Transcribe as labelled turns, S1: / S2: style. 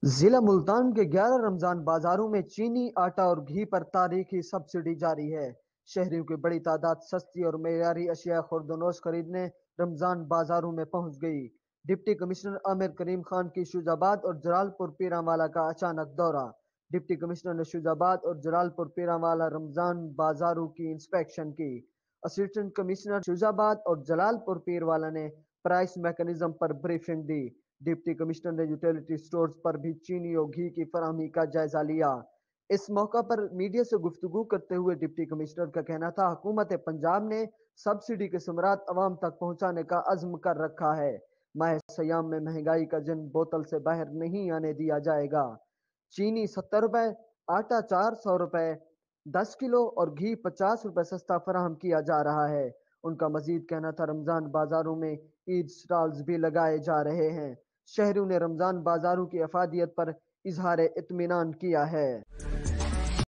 S1: ضلع ملتان کے 11 رمضان بازاروں میں چینی، آٹا اور گھی پر تاریخی سبسڈی جاری ہے۔ شہریوں کی بڑی تعداد سستی اور معیاری اشیاء خورد و نوش خریدنے رمضان بازاروں میں پہنچ گئی۔ ڈپٹی کمشنر عامر کریم خان کی شوج آباد اور جلال پور پیرانوالا کا اچانک دورہ۔ ڈپٹی کمشنر نے شوج آباد اور جلال پور پیرانوالا رمضان بازاروں کی انسپیکشن کی۔ اسسٹنٹ کمشنر شوج آباد اور جلال پور پیرانوالا نے پرائس میکنزم پر بریفنگ دی۔ ڈپٹی کمشنر نے یوٹیلیٹی سٹورز پر بھی چینی اور گھی کی فراہمی کا جائزہ لیا۔ اس موقع پر میڈیا سے گفتگو کرتے ہوئے ڈپٹی کمشنر کا کہنا تھا، حکومت پنجاب نے سبسڈی کے ثمرات عوام تک پہنچانے کا عزم کر رکھا ہے۔ ماہ سیام میں مہنگائی کا جن بوتل سے باہر نہیں آنے دیا جائے گا۔ چینی 70 روپے، آٹا 400 روپے 10 کلو اور گھی 50 روپے سستا فراہم کیا جا رہا ہے۔ ان کا مزید کہنا تھا، رمضان بازاروں میں عید سٹالز بھی لگائے جا رہے ہیں۔ شہریوں نے رمضان بازاروں کی افادیت پر اظہار اطمینان کیا ہے۔